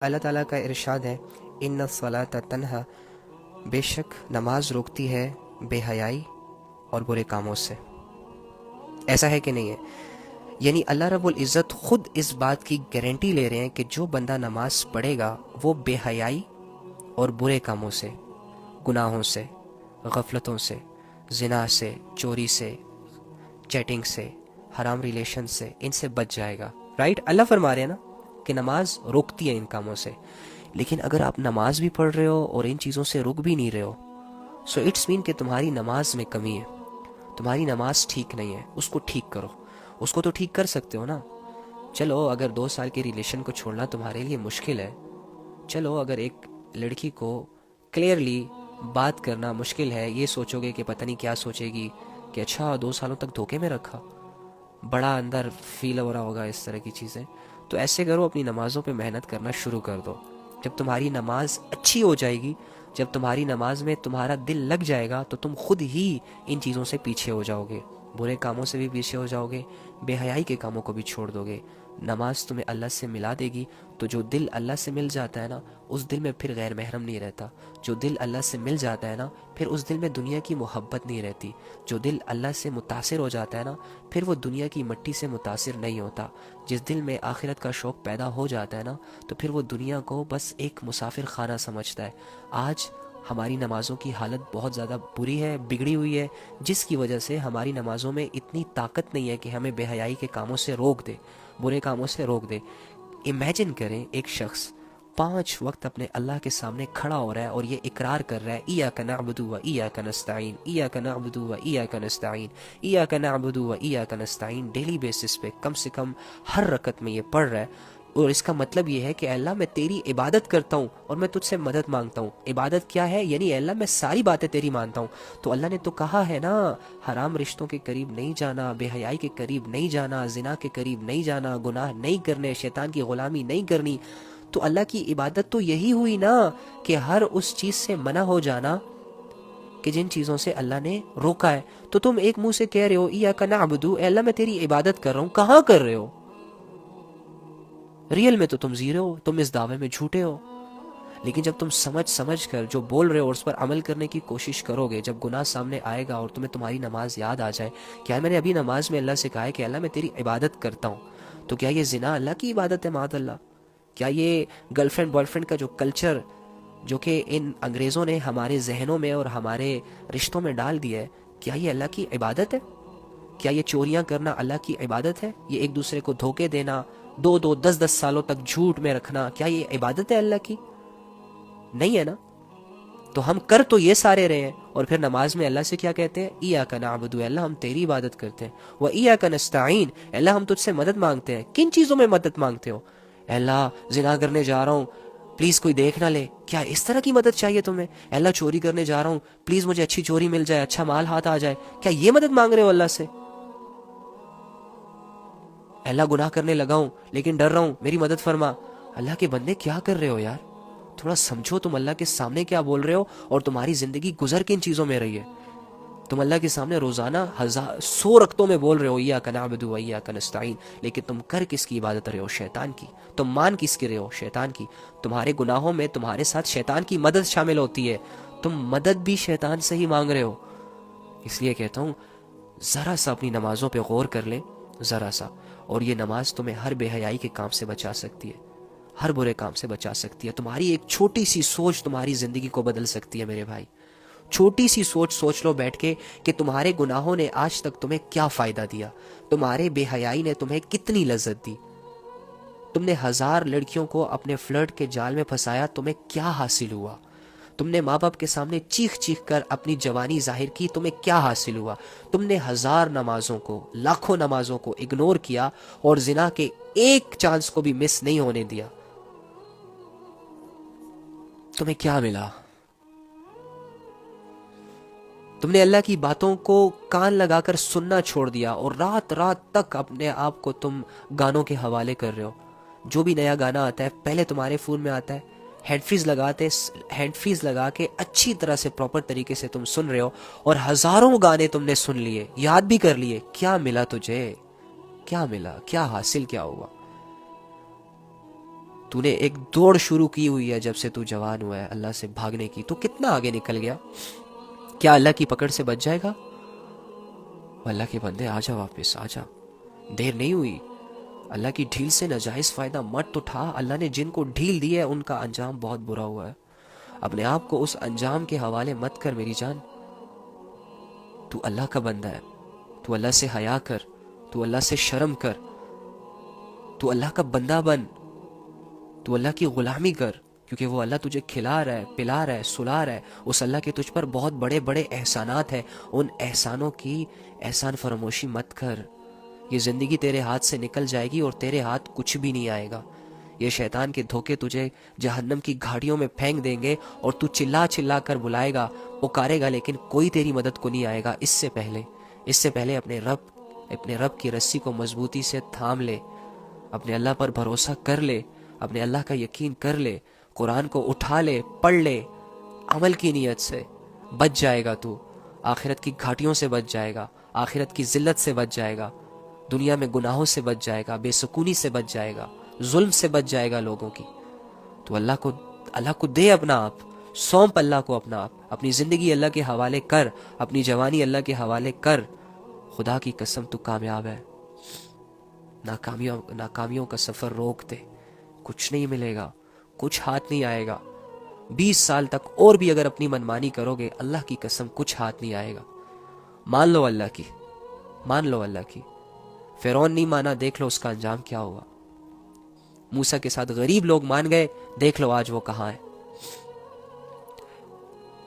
اللہ تعالیٰ کا ارشاد ہے، ان الصلاۃ تنہا، بے شک نماز روکتی ہے بے حیائی اور برے کاموں سے۔ ایسا ہے کہ نہیں ہے؟ یعنی اللہ رب العزت خود اس بات کی گارنٹی لے رہے ہیں کہ جو بندہ نماز پڑھے گا وہ بے حیائی اور برے کاموں سے، گناہوں سے، غفلتوں سے، زنا سے، چوری سے، چیٹنگ سے، حرام ریلیشن سے، ان سے بچ جائے گا۔ رائٹ؟ اللہ فرما رہے ہیں نا کہ نماز روکتی ہے ان کاموں سے۔ لیکن اگر آپ نماز بھی پڑھ رہے ہو اور ان چیزوں سے رک بھی نہیں رہے ہو، سو اٹس مین کہ تمہاری نماز میں کمی ہے، تمہاری نماز ٹھیک نہیں ہے۔ اس کو ٹھیک کرو۔ اس کو تو ٹھیک کر سکتے ہو نا۔ چلو اگر 2 سال کے ریلیشن کو چھوڑنا تمہارے لیے مشکل ہے، چلو اگر ایک لڑکی کو کلیئرلی بات کرنا مشکل ہے، یہ سوچو گے کہ پتہ نہیں کیا سوچے گی، کہ اچھا 2 سالوں تک دھوکے میں رکھا، بڑا اندر فیل ہو رہا ہوگا اس طرح کی چیزیں، تو ایسے کرو، اپنی نمازوں پہ محنت کرنا شروع کر دو۔ جب تمہاری نماز اچھی ہو جائے گی، جب تمہاری نماز میں تمہارا دل لگ جائے گا، تو تم خود ہی ان چیزوں سے پیچھے ہو جاؤ گے، برے کاموں سے بھی پیچھے ہو جاؤ گے، بے حیائی کے کاموں کو بھی چھوڑ دو گے۔ نماز تمہیں اللہ سے ملا دے گی۔ تو جو دل اللہ سے مل جاتا ہے نا، اس دل میں پھر غیر محرم نہیں رہتا۔ جو دل اللہ سے مل جاتا ہے نا، پھر اس دل میں دنیا کی محبت نہیں رہتی۔ جو دل اللہ سے متاثر ہو جاتا ہے نا، پھر وہ دنیا کی مٹی سے متاثر نہیں ہوتا۔ جس دل میں آخرت کا شوق پیدا ہو جاتا ہے نا، تو پھر وہ دنیا کو بس ایک مسافر خانہ سمجھتا ہے۔ آج ہماری نمازوں کی حالت بہت زیادہ بری ہے، بگڑی ہوئی ہے، جس کی وجہ سے ہماری نمازوں میں اتنی طاقت نہیں ہے کہ ہمیں بے حیائی کے کاموں سے روک دے، برے کاموں سے روک دے۔ امیجن کریں ایک شخص 5 وقت اپنے اللہ کے سامنے کھڑا ہو رہا ہے اور یہ اقرار کر رہا ہے، ایاک نعبد و ایاک نستعین، ایاک نعبد و ایاک نستعین، ایاک نعبد و ایاک نستعین، ڈیلی بیسس پہ کم سے کم ہر رکعت میں یہ پڑھ رہا ہے۔ اور اس کا مطلب یہ ہے کہ اے اللہ میں تیری عبادت کرتا ہوں اور میں تجھ سے مدد مانگتا ہوں۔ عبادت کیا ہے؟ یعنی اے اللہ میں ساری باتیں تیری مانتا ہوں۔ تو اللہ نے تو کہا ہے نا، حرام رشتوں کے قریب نہیں جانا، بے حیائی کے قریب نہیں جانا، زنا کے قریب نہیں جانا، گناہ نہیں کرنے، شیطان کی غلامی نہیں کرنی۔ تو اللہ کی عبادت تو یہی ہوئی نا، کہ ہر اس چیز سے منع ہو جانا کہ جن چیزوں سے اللہ نے روکا ہے۔ تو تم ایک منہ سے کہہ رہے ہو ایاک نعبد، اے اللہ میں تیری عبادت کر رہا ہوں، کہاں کر رہے ہو؟ ریئل میں تو تم زیرو ہو، تم اس دعوے میں جھوٹے ہو۔ لیکن جب تم سمجھ کر جو بول رہے ہو اور اس پر عمل کرنے کی کوشش کرو گے، جب گناہ سامنے آئے گا اور تمہیں تمہاری نماز یاد آ جائے، کیا میں نے ابھی نماز میں اللہ سے کہا ہے کہ اللہ میں تیری عبادت کرتا ہوں، تو کیا یہ زنا اللہ کی عبادت ہے؟ معاذ اللہ۔ کیا یہ گرل فرینڈ بوائے فرینڈ کا جو کلچر جو کہ ان انگریزوں نے ہمارے ذہنوں میں اور ہمارے رشتوں میں ڈال دیا ہے، کیا یہ اللہ کی عبادت ہے؟ کیا یہ چوریاں کرنا اللہ کی عبادت ہے؟ یہ ایک دوسرے کو دھوکے دینا، 2-2 10-10 سالوں تک جھوٹ میں رکھنا، کیا یہ عبادت ہے اللہ کی؟ نہیں ہے نا۔ تو ہم کر تو یہ سارے رہے ہیں، اور پھر نماز میں اللہ سے کیا کہتے ہیں؟ ایاک نعبد، اللہ ہم تیری عبادت کرتے ہیں، و ایاک نستعین، اللہ ہم تجھ سے مدد مانگتے ہیں۔ کن چیزوں میں مدد مانگتے ہو؟ اللہ زنا کرنے جا رہا ہوں، پلیز کوئی دیکھ نہ لے، کیا اس طرح کی مدد چاہیے تمہیں؟ اللہ چوری کرنے جا رہا ہوں، پلیز مجھے اچھی چوری مل جائے، اچھا مال ہاتھ آ جائے، کیا یہ مدد مانگ رہے ہو اللہ سے؟ اللہ گناہ کرنے لگا ہوں لیکن ڈر رہا ہوں، میری مدد فرما۔ اللہ کے بندے کیا کر رہے ہو یار؟ تھوڑا سمجھو تم اللہ کے سامنے کیا بول رہے ہو، اور تمہاری زندگی گزر کن چیزوں میں رہی ہے۔ تم اللہ کے سامنے روزانہ 100 رکعتوں میں بول رہے ہو ایاک نعبد و ایاک نستعین، لیکن تم کر کس کی عبادت رہے ہو؟ شیطان کی۔ تم مان کس کے رہے ہو؟ شیطان کی۔ تمہارے گناہوں میں تمہارے ساتھ شیطان کی مدد شامل ہوتی ہے، تم مدد بھی شیطان سے ہی مانگ رہے ہو۔ اس لیے کہتا ہوں ذرا سا اپنی نمازوں پہ غور کر لیں، ذرا سا، اور یہ نماز تمہیں ہر بے حیائی کے کام سے بچا سکتی ہے، ہر برے کام سے بچا سکتی ہے۔ تمہاری ایک چھوٹی سی سوچ تمہاری زندگی کو بدل سکتی ہے میرے بھائی۔ چھوٹی سی سوچ لو بیٹھ کے کہ تمہارے گناہوں نے آج تک تمہیں کیا فائدہ دیا، تمہارے بے حیائی نے تمہیں کتنی لذت دی، تم نے 1000 لڑکیوں کو اپنے فلرٹ کے جال میں پھنسایا، تمہیں کیا حاصل ہوا؟ تم نے ماں باپ کے سامنے چیخ کر اپنی جوانی ظاہر کی، تمہیں کیا حاصل ہوا؟ تم نے 1000 نمازوں کو، لاکھوں نمازوں کو اگنور کیا اور زنا کے ایک چانس کو بھی مس نہیں ہونے دیا، تمہیں کیا ملا؟ تم نے اللہ کی باتوں کو کان لگا کر سننا چھوڑ دیا، اور رات رات تک اپنے آپ کو تم گانوں کے حوالے کر رہے ہو۔ جو بھی نیا گانا آتا ہے پہلے تمہارے فون میں آتا ہے، ہیڈ فریز لگا کے اچھی طرح سے پراپر طریقے سے تم سن رہے ہو، اور ہزاروں گانے تم نے سن لیے، یاد بھی کر لیے۔ کیا ملا تجھے؟ کیا ملا؟ کیا حاصل کیا ہوا؟ تو نے ایک دوڑ شروع کی ہوئی ہے جب سے تو جوان ہوا ہے اللہ سے بھاگنے کی، تو کتنا آگے نکل گیا؟ کیا اللہ کی پکڑ سے بچ جائے گا؟ اللہ کے بندے آ جا، واپس آ جا، دیر نہیں ہوئی۔ اللہ کی ڈھیل سے ناجائز فائدہ مت اٹھا۔ اللہ نے جن کو ڈھیل دی ہے ان کا انجام بہت برا ہوا ہے۔ اپنے آپ کو اس انجام کے حوالے مت کر میری جان۔ تو اللہ کا بندہ ہے، تو اللہ سے حیا کر، تو اللہ سے شرم کر، تو اللہ کا بندہ بن، تو اللہ کی غلامی کر، کیونکہ وہ اللہ تجھے کھلا رہا ہے، پلا رہا ہے، سلا رہا ہے۔ اس اللہ کے تجھ پر بہت بڑے بڑے احسانات ہیں، ان احسانوں کی احسان فراموشی مت کر۔ یہ زندگی تیرے ہاتھ سے نکل جائے گی اور تیرے ہاتھ کچھ بھی نہیں آئے گا۔ یہ شیطان کے دھوکے تجھے جہنم کی گھاڑیوں میں پھینک دیں گے اور تو چلا چلا کر بلائے گا، پکارے گا، لیکن کوئی تیری مدد کو نہیں آئے گا۔ اس سے پہلے اپنے رب کی رسی کو مضبوطی سے تھام لے، اپنے اللہ پر بھروسہ کر لے، اپنے اللہ کا یقین کر لے، قرآن کو اٹھا لے، پڑھ لے، عمل کی نیت سے بچ جائے گا۔ تو آخرت کی گھاٹیوں سے بچ جائے گا، آخرت کی ذلت سے بچ جائے گا، دنیا میں گناہوں سے بچ جائے گا، بے سکونی سے بچ جائے گا، ظلم سے بچ جائے گا لوگوں کی۔ تو اللہ کو دے اپنا آپ، سونپ اللہ کو اپنا آپ، اپنی زندگی اللہ کے حوالے کر، اپنی جوانی اللہ کے حوالے کر۔ خدا کی قسم تو کامیاب ہے۔ ناکامیوں کا سفر روک دے، کچھ نہیں ملے گا، کچھ ہاتھ نہیں آئے گا۔ 20 سال تک اور بھی اگر اپنی منمانی کرو گے، اللہ کی قسم کچھ ہاتھ نہیں آئے گا۔ مان لو اللہ کی۔ فرعون نہیں مانا، دیکھ لو اس کا انجام کیا ہوا۔ موسیٰ کے ساتھ غریب لوگ مان گئے، دیکھ لو آج وہ کہاں ہے۔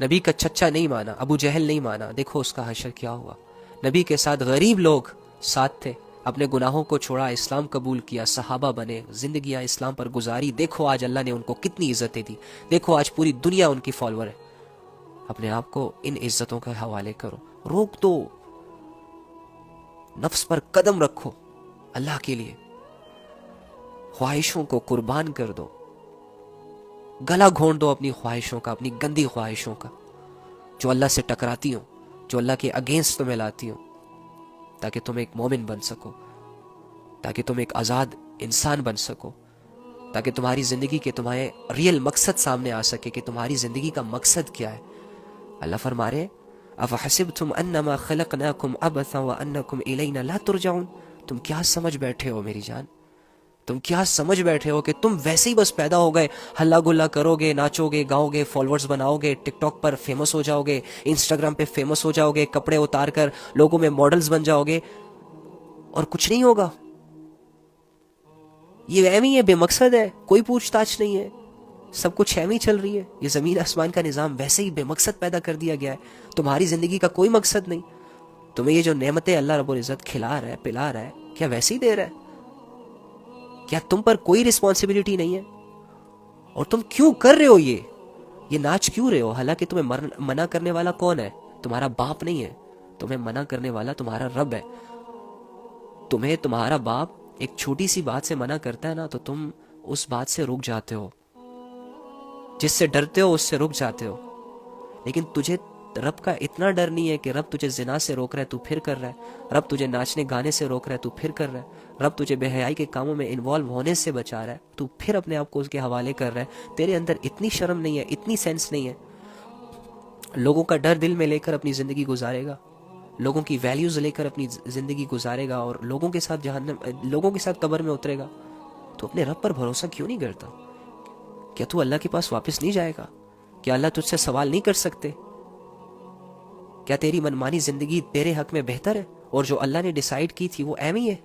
نبی کا چچا نہیں مانا، ابو جہل نہیں مانا، دیکھو اس کا حشر کیا ہوا۔ نبی کے ساتھ غریب لوگ ساتھ تھے، اپنے گناہوں کو چھوڑا، اسلام قبول کیا، صحابہ بنے، زندگیاں اسلام پر گزاری، دیکھو آج اللہ نے ان کو کتنی عزتیں دی، دیکھو آج پوری دنیا ان کی فالوور ہے۔ اپنے آپ کو ان عزتوں کا حوالے کرو، روک دو، نفس پر قدم رکھو اللہ کے لیے، خواہشوں کو قربان کر دو، گلا گھونٹ دو اپنی خواہشوں کا، اپنی گندی خواہشوں کا جو اللہ سے ٹکراتی ہوں، جو اللہ کے اگینسٹ تمہیں لاتی ہوں، تاکہ تم ایک مومن بن سکو، تاکہ تم ایک آزاد انسان بن سکو، تاکہ تمہاری زندگی کے تمہارے ریئل مقصد سامنے آ سکے کہ تمہاری زندگی کا مقصد کیا ہے۔ اللہ فرما رہے افحسبتم انما خلقناکم عبثا وانکم الینا لا ترجعون، تم کیا سمجھ بیٹھے ہو میری جان، تم کیا سمجھ بیٹھے ہو کہ تم ویسے ہی بس پیدا ہو گئے، ہلا گلا کرو گے، ناچو گے، گاؤ گے، فالوورز بناؤ گے، ٹک ٹاک پر فیمس ہو جاؤ گے، انسٹاگرام پہ فیمس ہو جاؤ گے، کپڑے اتار کر لوگوں میں ماڈلز بن جاؤ گے اور کچھ نہیں ہوگا؟ یہ ایم ہی ہے، بے مقصد ہے، کوئی پوچھ تاچھ نہیں ہے، سب کچھ ایم ہی چل رہی ہے۔ یہ زمین آسمان کا نظام ویسے ہی بے مقصد پیدا کر دیا گیا ہے، تمہاری زندگی کا کوئی مقصد نہیں۔ تمہیں یہ جو نعمتیں اللہ رب العزت کھلا رہا ہے، پلا رہا ہے، کیا ویسے ہی دے رہا ہے؟ کیا تم پر کوئی رسپانسبلٹی نہیں ہے؟ اور تم کیوں کر رہے ہو یہ ناچ کیوں رہے ہو؟ حالانکہ تمہیں منع کرنے والا کون ہے؟ تمہارا باپ نہیں ہے، تمہیں منع کرنے والا تمہارا رب ہے۔ تمہیں تمہارا باپ ایک چھوٹی سی بات سے منع کرتا ہے نا، تو تم اس بات سے رک جاتے ہو، جس سے ڈرتے ہو اس سے رک جاتے ہو۔ لیکن تجھے رب کا اتنا ڈر نہیں ہے کہ رب تجھے زنا سے روک رہا ہے تو پھر کر رہا ہے، رب تجھے ناچنے گانے سے روک رہا ہے تو پھر کر رہا ہے، رب تجھے بے حیائی کے کاموں میں انوالو ہونے سے بچا رہا ہے تو پھر اپنے آپ کو اس کے حوالے کر رہا ہے۔ تیرے اندر اتنی شرم نہیں ہے، اتنی سینس نہیں ہے، لوگوں کا ڈر دل میں لے کر اپنی زندگی گزارے گا، لوگوں کی ویلیوز لے کر اپنی زندگی گزارے گا اور لوگوں کے ساتھ قبر میں اترے گا، تو اپنے رب پر بھروسہ کیوں نہیں کرتا؟ کیا تو اللہ کے پاس واپس نہیں جائے گا؟ کیا اللہ تجھ سے سوال نہیں کر سکتے؟ کیا تیری منمانی زندگی تیرے حق میں بہتر ہے اور جو اللہ نے ڈیسائیڈ کی تھی وہ ایم ہی ہے؟